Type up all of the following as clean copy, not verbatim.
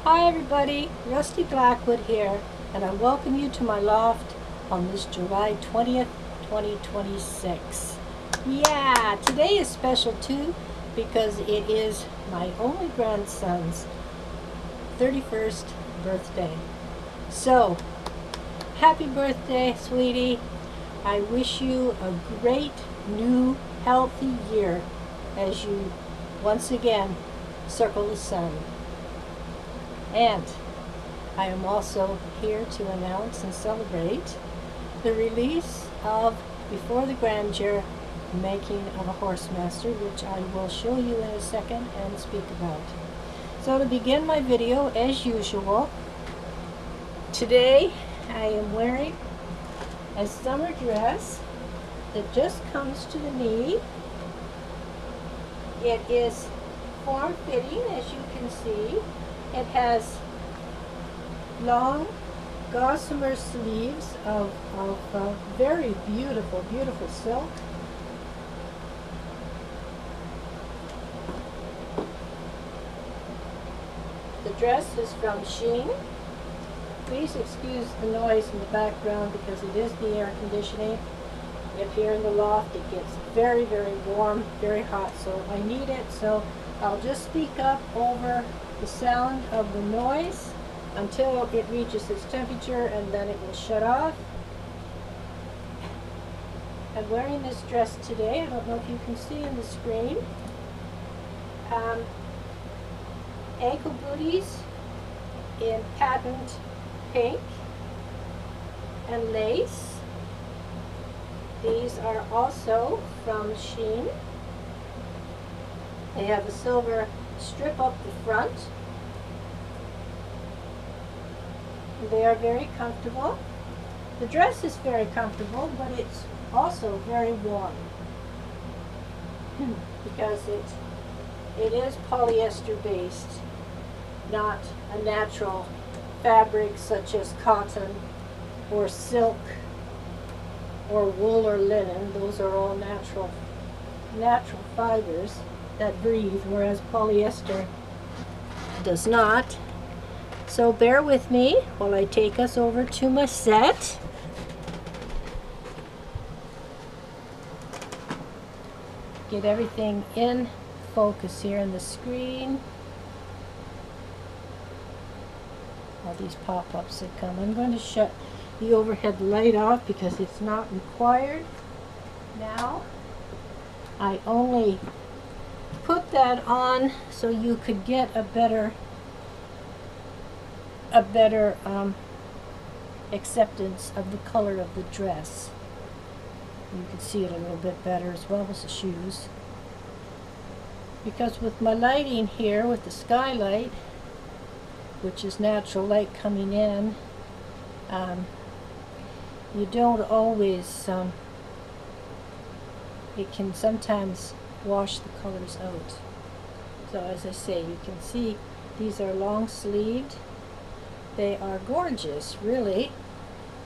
Hi everybody, Rusty Blackwood here, and I welcome you to my loft on this July 20th, 2026. Yeah, today is special too because it is my only grandson's 31st birthday. So, happy birthday, sweetie. I wish you a great new healthy year as you once again circle the sun. And I am also here to announce and celebrate the release of Before the Grandeur, making of a Horsemaster, which I will show you in a second and speak about. So to begin my video, as usual, today I am wearing a summer dress that just comes to the knee. It is form-fitting, as you can see. It has long gossamer sleeves of very beautiful, beautiful silk. The dress is from Sheen. Please excuse the noise in the background because it is the air conditioning. Up here in the loft it gets very, very warm, very hot, so I need it. So I'll just speak up over the sound of the noise until it reaches its temperature, and then it will shut off. I'm wearing this dress today. I don't know if you can see in the screen. Ankle booties in patent pink and lace. These are also from Sheen. They have a silver strip up the front. They are very comfortable. The dress is very comfortable, but it's also very warm because it is polyester based, not a natural fabric such as cotton or silk or wool or linen. Those are all natural fibers that breathe, whereas polyester does not. So bear with me while I take us over to my set. Get everything in focus here on the screen. All these pop-ups that come. I'm going to shut the overhead light off because it's not required now. I only put that on so you could get a better acceptance of the color of the dress. You can see it a little bit better as well as the shoes. Because with my lighting here, with the skylight, which is natural light coming in, you don't always, it can sometimes wash the colors out. So as I say, you can see these are long sleeved. They are gorgeous, really.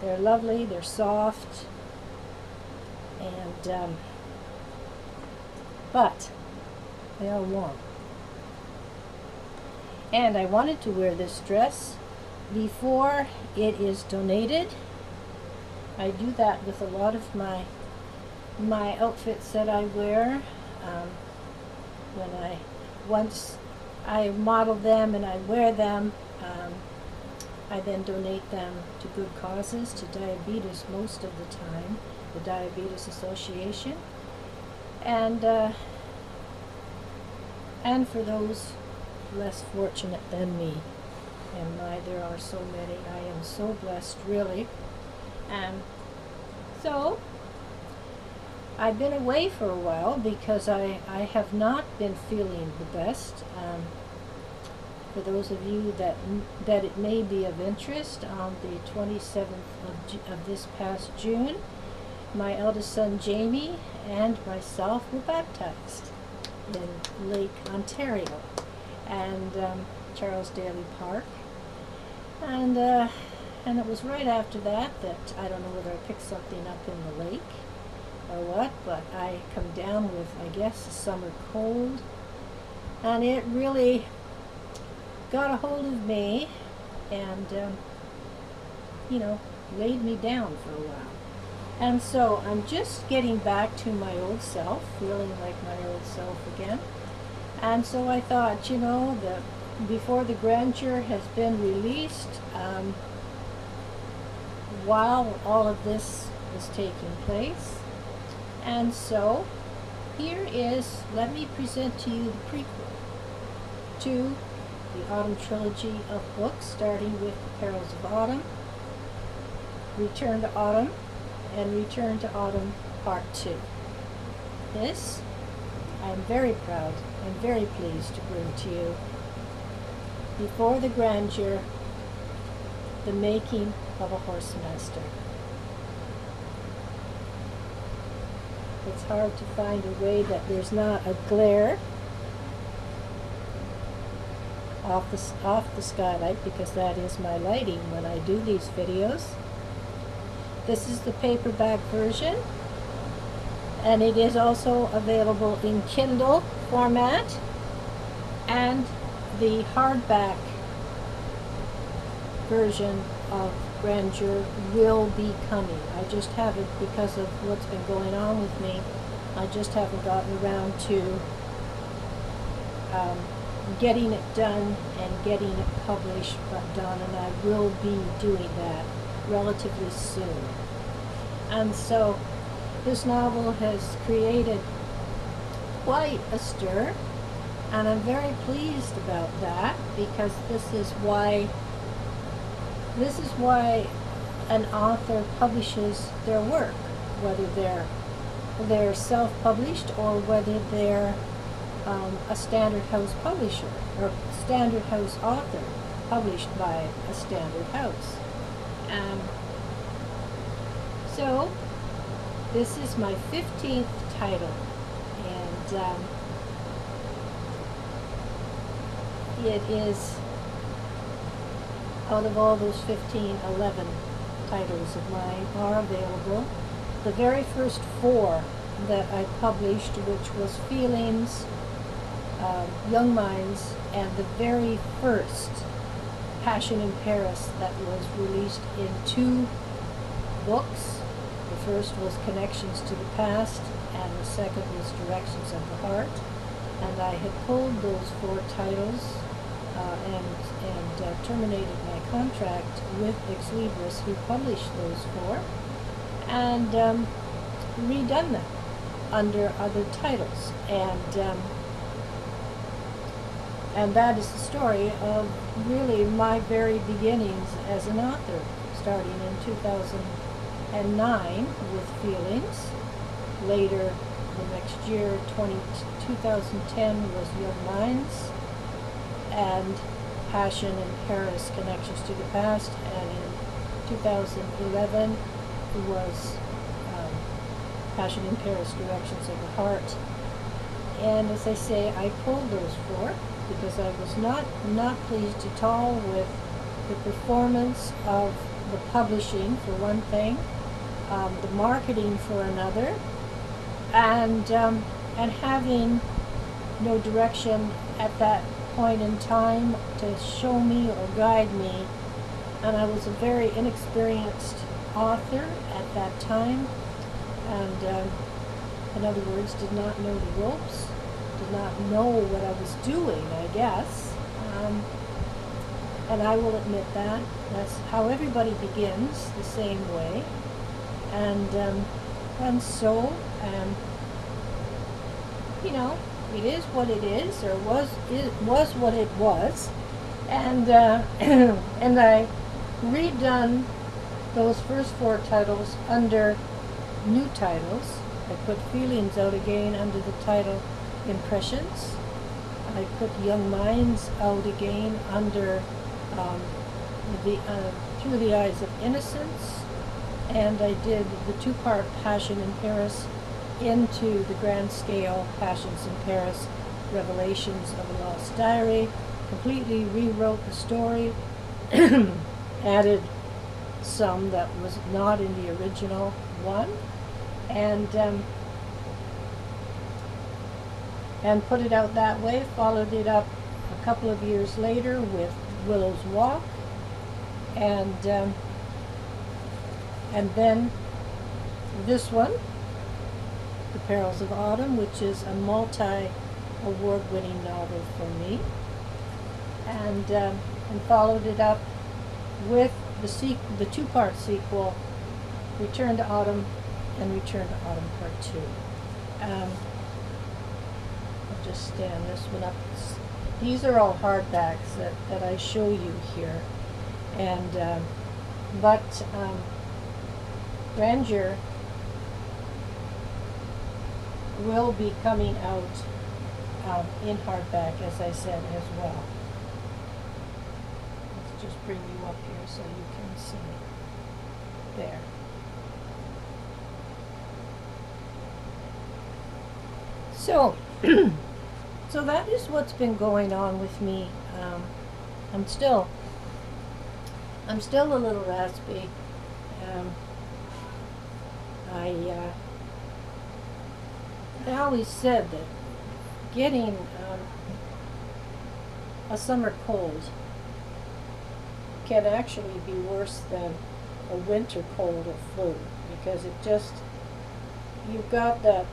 They're lovely, they're soft, and but they are warm. And I wanted to wear this dress before it is donated. I do that with a lot of my outfits that I wear. Once I model them and I wear them, I then donate them to good causes, to diabetes most of the time, the Diabetes Association, and for those less fortunate than me. And there are so many. I am so blessed, really. So I've been away for a while because I have not been feeling the best. For those of you that it may be of interest, on the 27th of this past June, my eldest son Jamie and myself were baptized in Lake Ontario and Charles Daly Park. And it was right after that I don't know whether I picked something up in the lake or what, but I come down with, I guess, a summer cold, and it really got a hold of me and, you know, laid me down for a while. And so I'm just getting back to my old self, feeling like my old self again. And so I thought, you know, that Before the Grandeur has been released while all of this is taking place. And so here is, let me present to you the prequel to the Autumn trilogy of books, starting with Perils of Autumn, Return to Autumn, and Return to Autumn Part 2. This, I am very proud and very pleased to bring to you Before the Grandeur, the making of a Horsemaster. It's hard to find a way that there's not a glare off the skylight, because that is my lighting when I do these videos. This is the paperback version, and it is also available in Kindle format, and the hardback version of Grandeur will be coming. I just haven't, because of what's been going on with me, I just haven't gotten around to getting it done and getting it published, but done, and I will be doing that relatively soon. And so this novel has created quite a stir, and I'm very pleased about that, because this is why an author publishes their work, whether they're self-published or whether they're a standard house publisher or standard house author published by a standard house. So this is my 15th title, and it is, out of all those 15, 11 titles of mine are available. The very first 4 that I published, which was Feelings, Young Minds, and the very first Passion in Paris, that was released in 2 books. The first was Connections to the Past, and the second was Directions of the Heart. And I had pulled those 4 titles and terminated my contract with Ex Libris, who published those 4, and redone them under other titles. And that is the story of really my very beginnings as an author, starting in 2009 with Feelings. Later, the next year, 2010, was Young Minds, and Passion in Paris, Connections to the Past, and in 2011 was Passion in Paris, Directions of the Heart. And as I say, I pulled those 4 because I was not pleased at all with the performance of the publishing, for one thing, the marketing for another, and having no direction at that point in time to show me or guide me. And I was a very inexperienced author at that time, and in other words, did not know the ropes, did not know what I was doing, I guess. And I will admit that. That's how everybody begins, the same way. And so, you know, it is what it is, or was what it was. And and I redone those first 4 titles under new titles. I put Feelings out again under the title Impressions. I put Young Minds out again under Through the Eyes of Innocence, and I did the 2-part Passion in Paris into the grand scale Passions in Paris, Revelations of a Lost Diary. Completely rewrote the story, added some that was not in the original one, and put it out that way. Followed it up a couple of years later with Willow's Walk, and then this one, The Perils of Autumn, which is a multi-award-winning novel for me, and followed it up with the two-part sequel, Return to Autumn and Return to Autumn Part 2. I'll just stand this one up. These are all hardbacks that I show you here, and Grandeur will be coming out in hardback, as I said, as well. Let's just bring you up here so you can see. There. So, so that is what's been going on with me. I'm still a little raspy. I always said that getting a summer cold can actually be worse than a winter cold or flu, because you've got that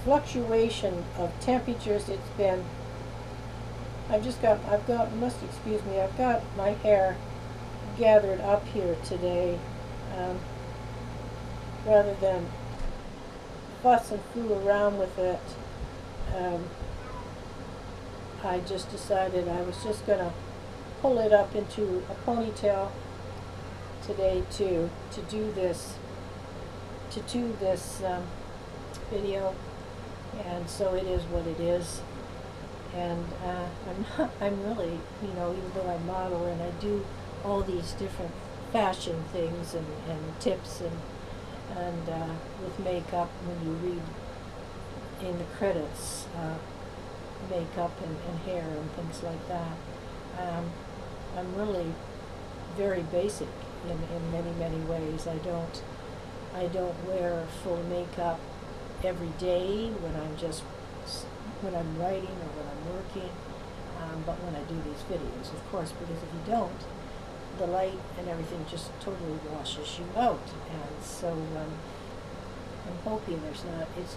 fluctuation of temperatures. You must excuse me, I've got my hair gathered up here today, rather than fuss and fool around with it. I just decided I was just going to pull it up into a ponytail today to do this video, and so it is what it is. And I'm really, even though I model and I do all these different fashion things and tips and with makeup, when you read in the credits, makeup and hair and things like that, I'm really very basic in many ways. I don't wear full makeup every day when I'm writing or when I'm working, but when I do these videos, of course, because if you don't, the light and everything just totally washes you out. And so I'm hoping it's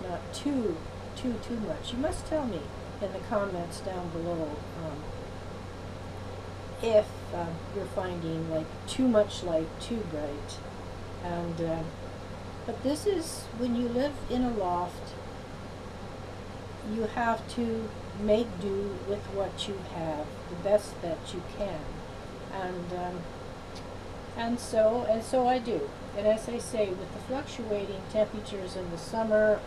not too much. You must tell me in the comments down below if you're finding like too much light, too bright. And but this is, when you live in a loft, you have to make do with what you have, the best that you can. And so I do. And as I say, with the fluctuating temperatures in the summer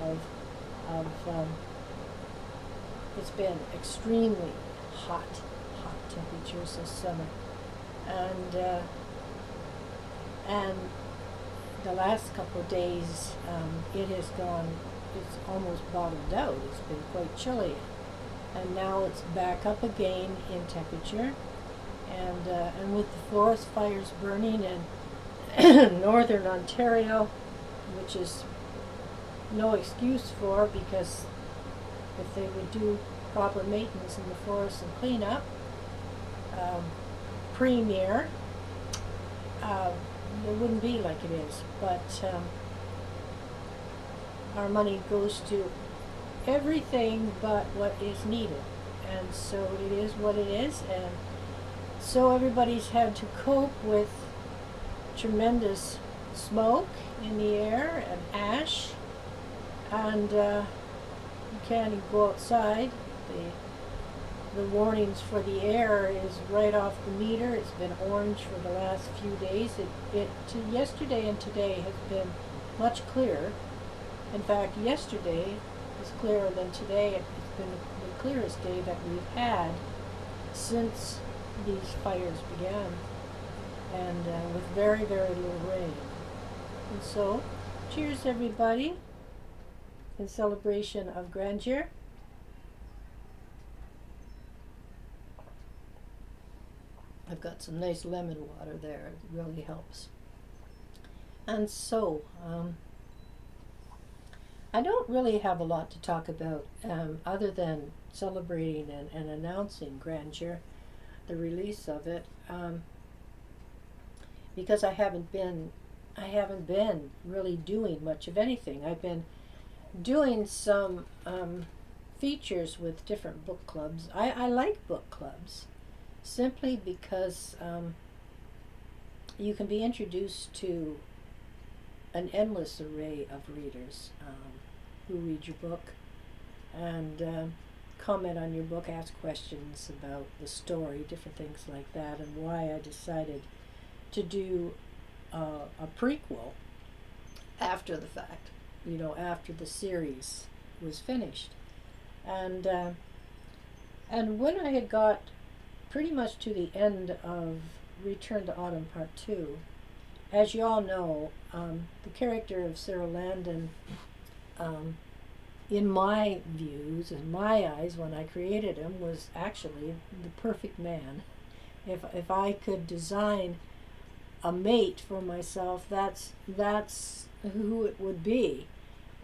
it's been extremely hot temperatures this summer, and the last couple of days it's almost bottomed out. It's been quite chilly, and now it's back up again in temperature. And with the forest fires burning in northern Ontario, which is no excuse for, because if they would do proper maintenance in the forest and cleanup, premier, it wouldn't be like it is. But our money goes to everything but what is needed, and so it is what it is. And so everybody's had to cope with tremendous smoke in the air and ash, and you can't even go outside. The warnings for the air is right off the meter. It's been orange for the last few days. Yesterday and today has been much clearer. In fact, yesterday was clearer than today. It's been the clearest day that we've had since these fires began, and with very little rain. And so, cheers everybody, in celebration of Grandeur. I've got some nice lemon water there. It really helps. And so, I don't really have a lot to talk about, other than celebrating and announcing Grandeur, the release of it, because I haven't been really doing much of anything. I've been doing some features with different book clubs. I like book clubs simply because you can be introduced to an endless array of readers who read your book and comment on your book, ask questions about the story, different things like that, and why I decided to do a prequel after the fact, after the series was finished. And when I had got pretty much to the end of Return to Autumn Part 2, as you all know, the character of Cyril Landon, in my views, in my eyes, when I created him, was actually the perfect man. If I could design a mate for myself, that's who it would be.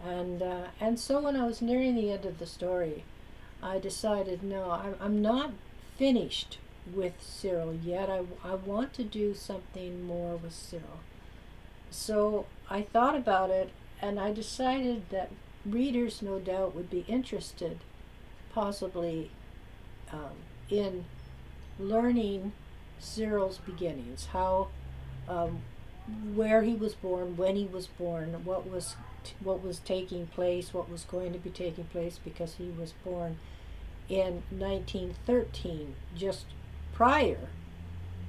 And so when I was nearing the end of the story, I decided, no, I'm not finished with Cyril yet. I want to do something more with Cyril. So I thought about it, and I decided that readers, no doubt, would be interested, possibly, in learning Cyril's beginnings, how, where he was born, when he was born, what was taking place, what was going to be taking place, because he was born in 1913, just prior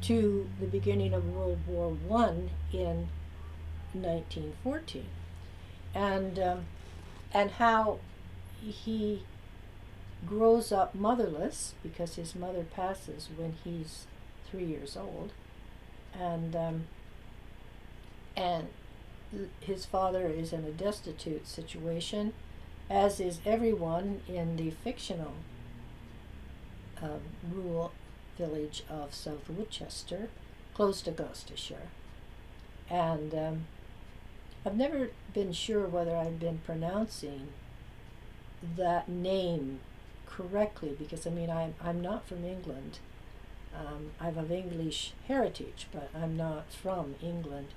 to the beginning of World War I in 1914, and how he grows up motherless because his mother passes when he's 3 years old, and his father is in a destitute situation, as is everyone in the fictional rural village of South Woodchester, close to Gloucestershire. And I've never been sure whether I've been pronouncing that name correctly, because I'm not from England. I'm of English heritage, but I'm not from England,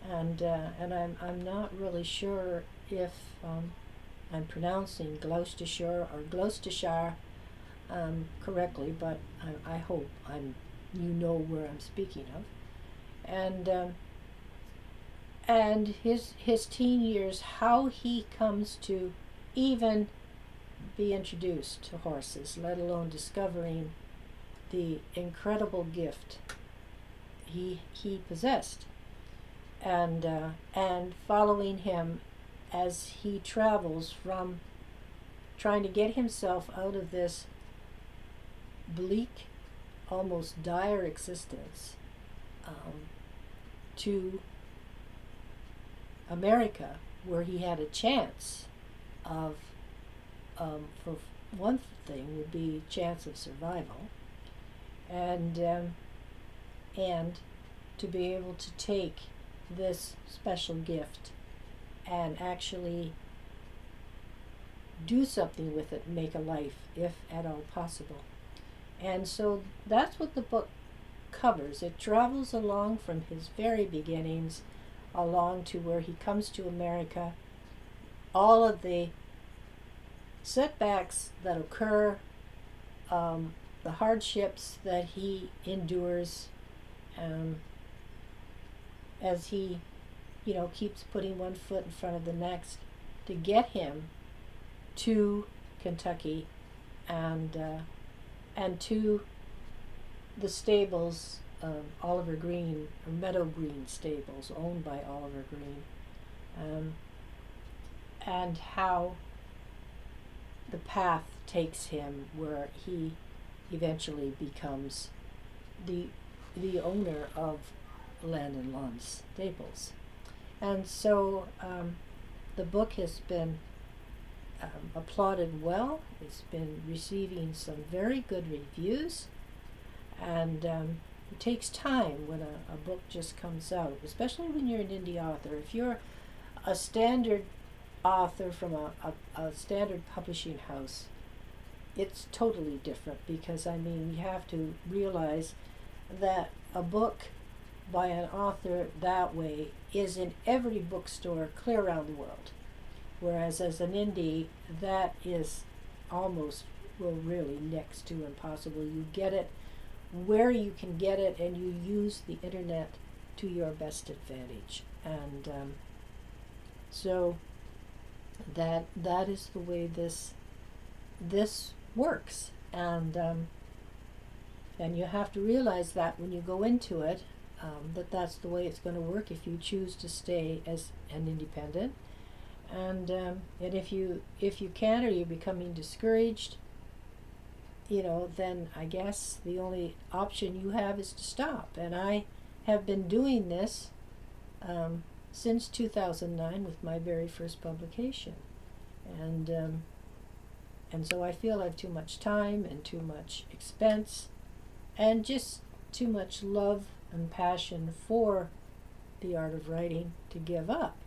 and I'm not really sure if I'm pronouncing Gloucestershire or Gloucestershire correctly, but I hope you know where I'm speaking of, and his teen years, how he comes to even be introduced to horses, let alone discovering the incredible gift he possessed, and following him as he travels from trying to get himself out of this bleak, almost dire existence, to America, where he had a chance of, for one thing, would be chance of survival, and to be able to take this special gift and actually do something with it, make a life, if at all possible. And so that's what the book covers. It travels along from his very beginnings along to where he comes to America, all of the setbacks that occur, the hardships that he endures, as he, keeps putting one foot in front of the next to get him to Kentucky and to the stables, Oliver Green, or Meadow Green stables, owned by Oliver Green, and how the path takes him where he eventually becomes the owner of Land and Lawn Staples. And so the book has been applauded well. It's been receiving some very good reviews, and it takes time when a book just comes out, especially when you're an indie author. If you're a standard author from a standard publishing house, it's totally different, because I mean, you have to realize that a book by an author that way is in every bookstore clear around the world, whereas as an indie, that is almost, well, really next to impossible. You get it where you can get it, and you use the internet to your best advantage. And so that is the way this works. And you have to realize that when you go into it, that's the way it's going to work if you choose to stay as an independent. And if you can't, or you're becoming discouraged, then I guess the only option you have is to stop. And I have been doing this since 2009 with my very first publication. And so I feel I have too much time and too much expense and just too much love and passion for the art of writing to give up.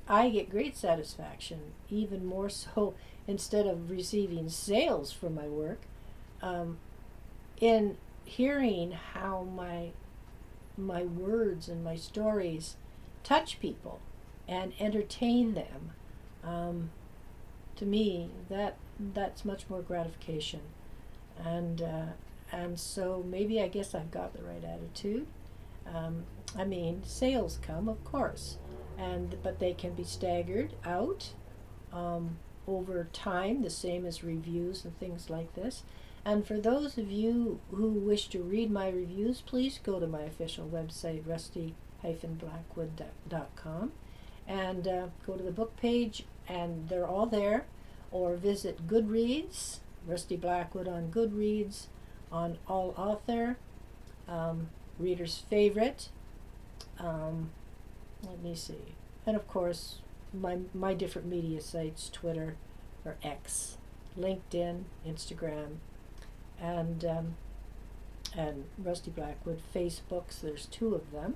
I get great satisfaction, even more so, instead of receiving sales for my work, in hearing how my words and my stories touch people and entertain them. To me, that's much more gratification. And so maybe, I guess I've got the right attitude. I mean, sales come, of course, but they can be staggered out over time, the same as reviews and things like this. And for those of you who wish to read my reviews, please go to my official website, rusty-blackwood.com, and go to the book page, and they're all there. Or visit Goodreads, Rusty Blackwood on Goodreads, on All Author, Reader's Favorite. Let me see. And of course, my different media sites, Twitter or X, LinkedIn, Instagram, and Rusty Blackwood Facebooks. There's 2 of them.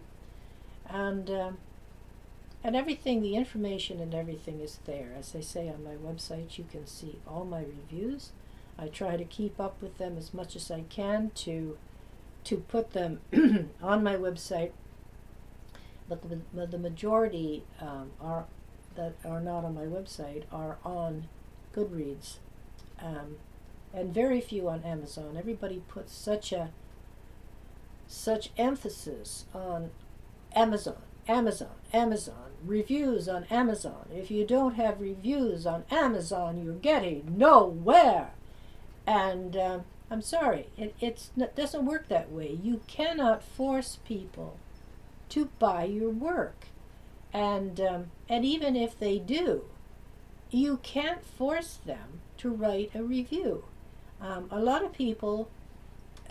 And everything, the information and everything is there. As I say, on my website, you can see all my reviews. I try to keep up with them as much as I can to put them on my website. But the majority that are not on my website are on Goodreads, and very few on Amazon. Everybody puts such emphasis on Amazon, reviews on Amazon. If you don't have reviews on Amazon, you're getting nowhere. And I'm sorry, it doesn't work that way. You cannot force people to buy your work. And even if they do, you can't force them to write a review. A lot of people,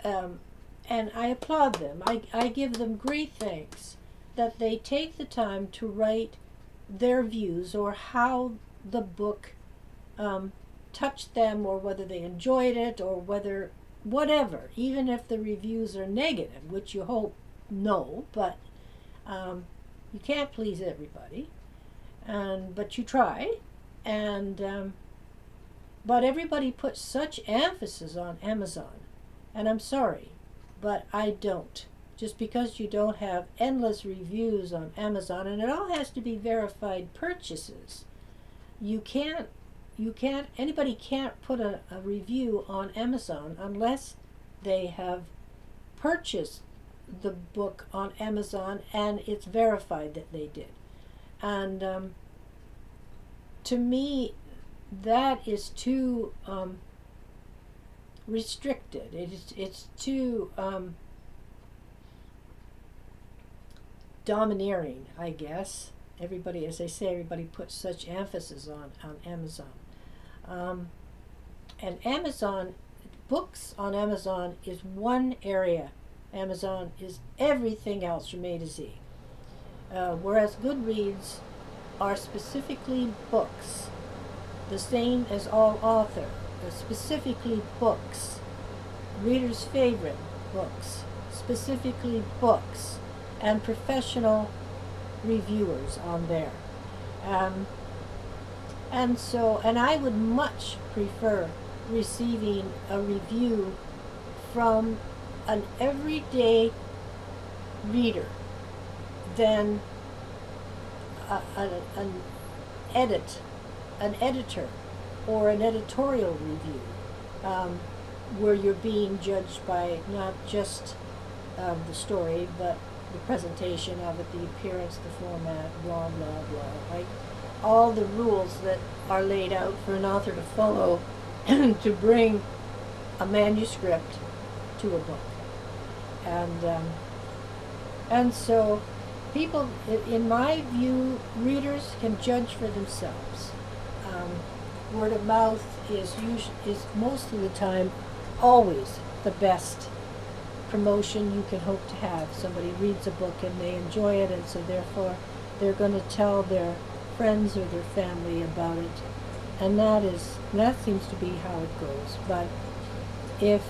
and I applaud them, I give them great thanks that they take the time to write their views, or how the book touched them, or whether they enjoyed it, or whatever, even if the reviews are negative, which you hope no, but you can't please everybody, but you try. But everybody puts such emphasis on Amazon, and I'm sorry, but I don't. Just because you don't have endless reviews on Amazon, and it all has to be verified purchases, anybody can't put a review on Amazon unless they have purchased the book on Amazon and it's verified that they did. And to me, that is too restricted. It's too domineering, I guess. Everybody, as I say, everybody puts such emphasis on Amazon. And Amazon, books on Amazon is one area. Amazon is everything else from A to Z. Whereas Goodreads are specifically books, the same as All Author, specifically books. Reader's Favorite books, specifically books, and professional reviewers on there. And I would much prefer receiving a review from an everyday reader than an editor or an editorial review, where you're being judged by not just the story, but the presentation of it, the appearance, the format, blah, blah, blah, right? All the rules that are laid out for an author to follow to bring a manuscript to a book. And so people, in my view, readers can judge for themselves. Word of mouth is most of the time always the best promotion you can hope to have. Somebody reads a book and they enjoy it, and so therefore they're going to tell their friends or their family about it, and that seems to be how it goes. But if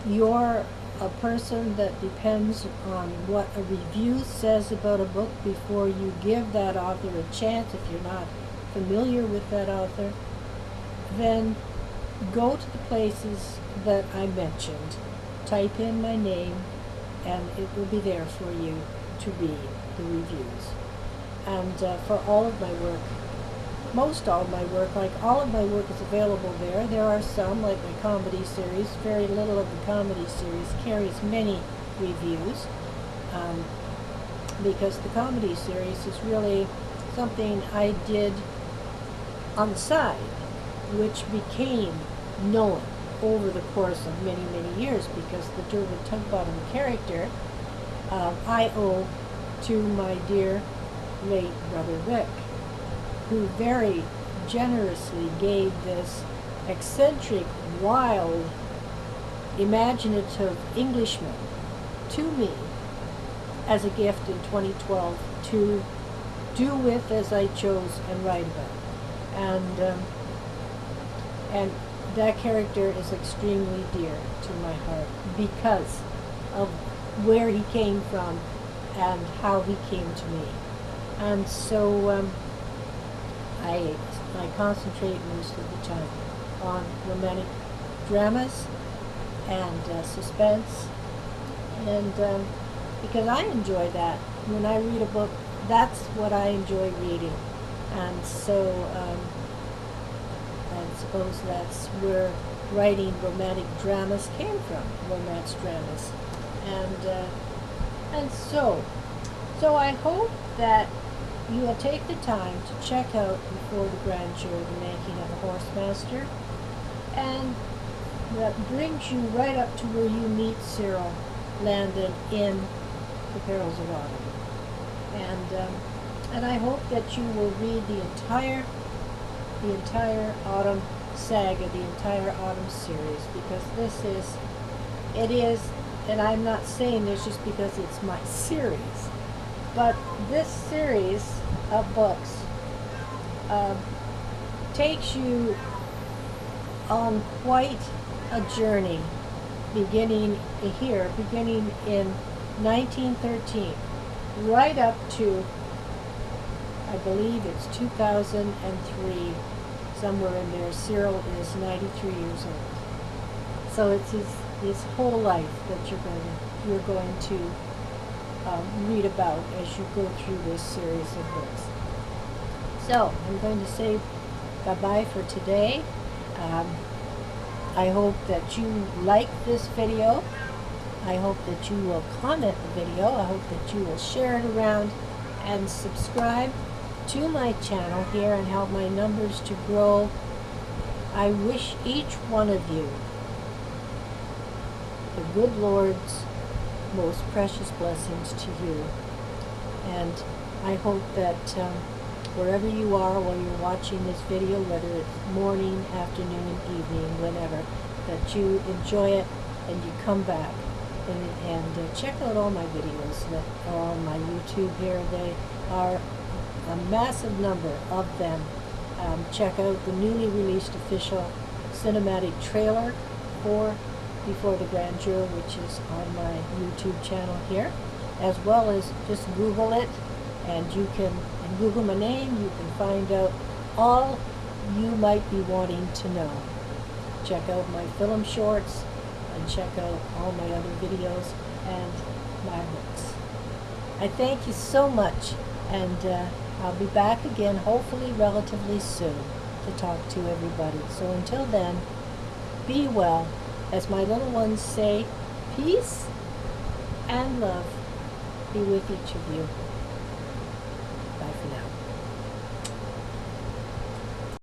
you're a person that depends on what a review says about a book before you give that author a chance, if you're not familiar with that author, then go to the places that I mentioned. Type in my name and it will be there for you to read the reviews. And for all of my work, most all of my work, like all of my work is available there. There are some, like my comedy series, very little of the comedy series carries many reviews, because the comedy series is really something I did on the side, which became known over the course of many, many years, because the Derwent Tug-Bottom character I owe to my dear late brother Rick, who very generously gave this eccentric, wild, imaginative Englishman to me as a gift in 2012 to do with as I chose and write about. And that character is extremely dear to my heart because of where he came from and how he came to me. And so I concentrate most of the time on romantic dramas and suspense, and because I enjoy that. When I read a book, that's what I enjoy reading, and so I suppose that's where writing romantic dramas came from, romance dramas, and so I hope that you will take the time to check out Before the Grandeur, the making of a Horsemaster, and that brings you right up to where you meet Cyril Landon in The Perils of Autumn. And I hope that you will read the entire Autumn saga, the entire Autumn series, because it is, and I'm not saying this just because it's my series, but this series of books takes you on quite a journey, beginning in 1913, right up to, I believe it's 2003, somewhere in there. Cyril is 93 years old. So it's his whole life that you're going to read about as you go through this series of books. So I'm going to say bye-bye for today. I hope that you like this video. I hope that you will comment the video. I hope that you will share it around and subscribe to my channel here and help my numbers to grow. I wish each one of you the good Lord's most precious blessings to you. And I hope that wherever you are while you're watching this video, whether it's morning, afternoon, evening, whenever, that you enjoy it and you come back and check out all my videos that are on my YouTube here. They are a massive number of them. Check out the newly released official cinematic trailer for Before the Grandeur, which is on my YouTube channel here, as well as just Google it, and you can Google my name. You can find out all you might be wanting to know. Check out my film shorts and check out all my other videos and my books. I thank you so much, and I'll be back again hopefully relatively soon to talk to everybody. So until then, be well. As my little ones say, peace and love be with each of you. Bye for now.